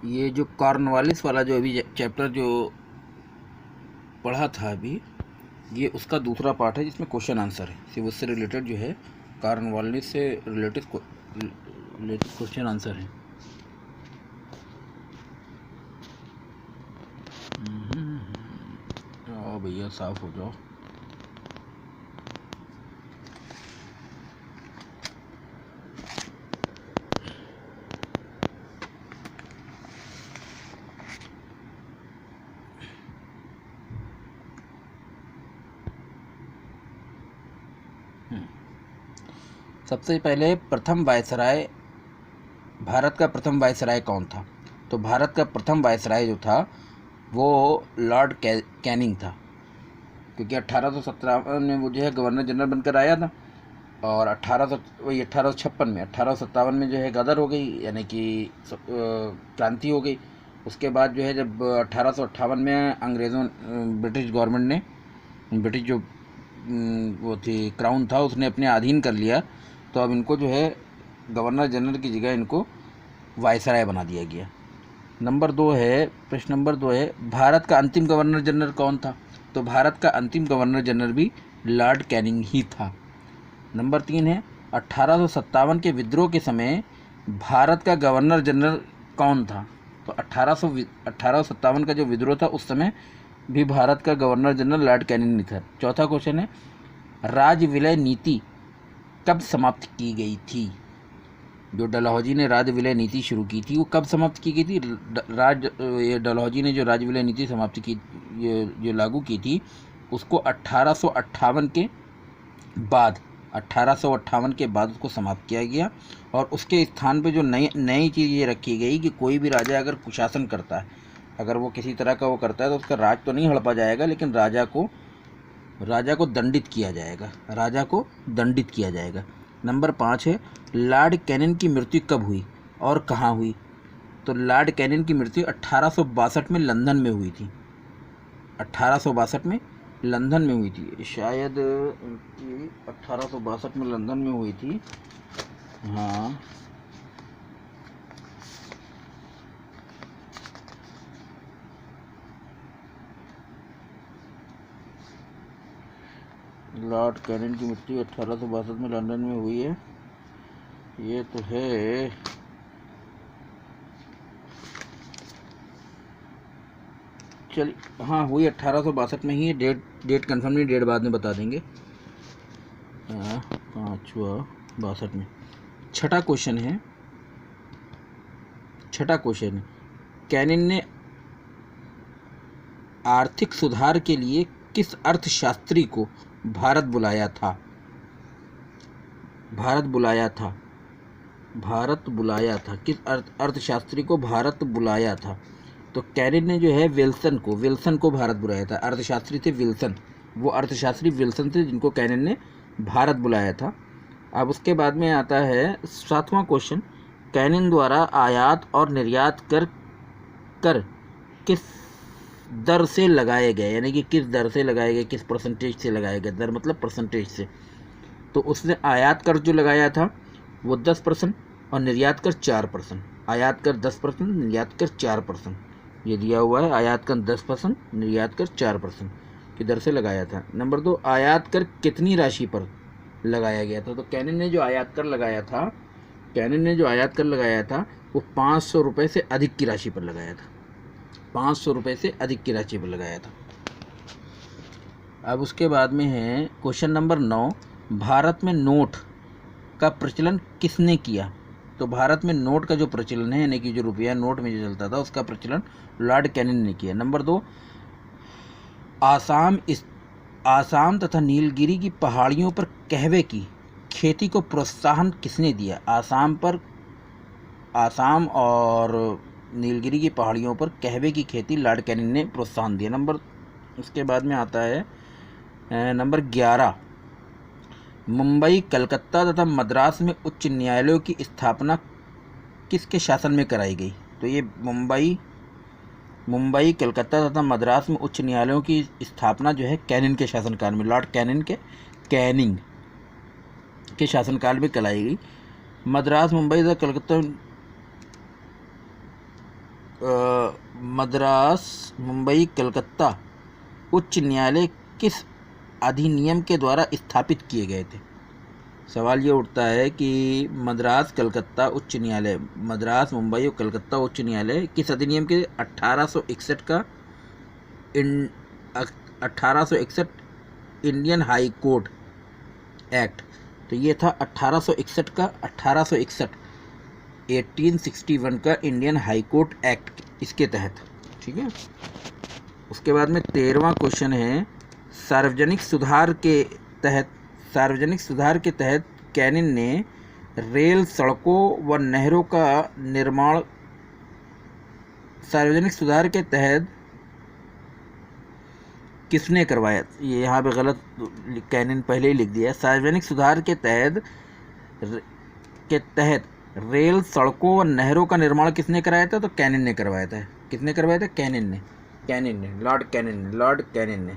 ये जो कॉर्नवालिस वाला जो अभी चैप्टर जो पढ़ा था अभी, ये उसका दूसरा पार्ट है जिसमें क्वेश्चन आंसर है। सिर्फ उससे रिलेटेड जो है, कॉर्नवालिस से रिलेटेड क्वेश्चन आंसर है। आओ भैया साफ हो जाओ। सबसे पहले प्रथम वायसराय, भारत का प्रथम वायसराय कौन था? तो भारत का प्रथम वायसराय जो था वो लॉर्ड कैनिंग था, क्योंकि 1857 में वो जो है गवर्नर जनरल बनकर आया था, और 1856 में जो है गदर हो गई, यानी कि क्रांति हो गई। उसके बाद जो है जब 1858 में अंग्रेज़ों, ब्रिटिश गवर्नमेंट ने, ब्रिटिश जो वो थी क्राउन था, उसने अपने अधीन कर लिया, तो अब इनको जो है गवर्नर जनरल की जगह इनको वायसराय बना दिया गया। प्रश्न नंबर 2 है, भारत का अंतिम गवर्नर जनरल कौन था? तो भारत का अंतिम गवर्नर जनरल भी लॉर्ड कैनिंग ही था। नंबर 3 है, 1857 के विद्रोह के समय भारत का गवर्नर जनरल कौन था? तो 1857 का जो विद्रोह था उस समय भी भारत का गवर्नर जनरल लॉर्ड कैनिंग नहीं था। चौथा क्वेश्चन है, राज विलय नीति कब समाप्त की गई थी? जो डलहौजी ने राज विलय नीति शुरू की थी वो कब समाप्त की गई थी? डलहौजी ने जो राज विलय नीति समाप्त की, जो लागू की थी, उसको 1858 के बाद, 1858 के बाद उसको समाप्त किया गया, और उसके स्थान पे जो नई चीज़ ये रखी गई कि कोई भी राजा अगर कुशासन करता है, अगर वो किसी तरह का वो करता है, तो उसका राज तो नहीं हड़पा जाएगा, लेकिन राजा को दंडित किया जाएगा, नंबर 5 है, लॉर्ड कैनिंग की मृत्यु कब हुई और कहाँ हुई? तो लॉर्ड कैनिंग की मृत्यु 1862 में लंदन में हुई थी। 1862 में लंदन में हुई थी, शायद इनकी 1862 में लंदन में हुई थी। हाँ, लॉर्ड कैनिंग की मृत्यु 1862 में लंदन में हुई है, ये तो है। चलिए, हाँ हुई 1862 में ही। डेट कंफर्म नहीं, डेट बाद में बता देंगे। 5/62 में। छठा क्वेश्चन है, कैनिंग ने आर्थिक सुधार के लिए किस अर्थशास्त्री को भारत बुलाया था? किस अर्थशास्त्री को भारत बुलाया था? तो कैनिंग ने जो है विल्सन को भारत बुलाया था। अर्थशास्त्री थे विल्सन, वो अर्थशास्त्री विल्सन थे जिनको कैनिंग ने भारत बुलाया था। अब उसके बाद में आता है 7वां क्वेश्चन, कैनिंग द्वारा आयात और निर्यात कर किस दर से लगाए गए, यानी कि किस दर से लगाए गए, किस परसेंटेज से लगाए गए, दर मतलब परसेंटेज से। तो उसने आयात कर जो लगाया था वो 10% और निर्यात कर 4%। आयात कर 10%, निर्यात कर 4%, ये दिया हुआ है। आयात कर 10%, निर्यात कर 4% की दर से लगाया था। नंबर 2, आयात कर कितनी राशि पर लगाया गया था? तो कैनिंग ने जो आयात कर लगाया था वो 500 रुपये से अधिक की राशि पर लगाया था। 500 रुपये से अधिक की राशि पर लगाया था। अब उसके बाद में है क्वेश्चन नंबर 9, भारत में नोट का प्रचलन किसने किया? तो भारत में नोट का जो प्रचलन है, यानी कि जो रुपया नोट में जो चलता था, उसका प्रचलन लॉर्ड कैनिंग ने किया। नंबर 2, आसाम तथा नीलगिरी की पहाड़ियों पर कहवे की खेती को प्रोत्साहन किसने दिया? आसाम और नीलगिरी की पहाड़ियों पर कहवे की खेती लॉर्ड कैनिंग ने प्रोत्साहन दिया। उसके बाद में आता है नंबर 11, मुंबई, कलकत्ता तथा मद्रास में उच्च न्यायालयों की स्थापना किसके शासन में कराई गई? तो ये मुंबई, कलकत्ता तथा मद्रास में उच्च न्यायालयों की स्थापना जो है कैनिंग के शासनकाल में, लॉर्ड कैनिंग के शासनकाल में कराई गई। मद्रास, मुंबई तथा कलकत्ता मद्रास मुंबई कलकत्ता उच्च न्यायालय किस अधिनियम के द्वारा स्थापित किए गए थे? सवाल ये उठता है कि मद्रास मुंबई और कलकत्ता उच्च न्यायालय किस अधिनियम के 1861 का 1861 इंडियन हाई कोर्ट एक्ट। तो ये था 1861 का 1861 का इंडियन हाई कोर्ट एक्ट, इसके तहत। ठीक है। उसके बाद में 13वां क्वेश्चन है, सार्वजनिक सुधार के तहत कैनिन ने रेल, सड़कों व नहरों का निर्माण सार्वजनिक सुधार के तहत किसने करवाया? ये यहाँ पे गलत कैनिन पहले ही लिख दिया है। सार्वजनिक सुधार के तहत रेल, सड़कों व नहरों का निर्माण किसने कराया था? तो कैनिन ने करवाया था। किसने करवाया था? कैनिन ने, लॉर्ड कैनिन ने।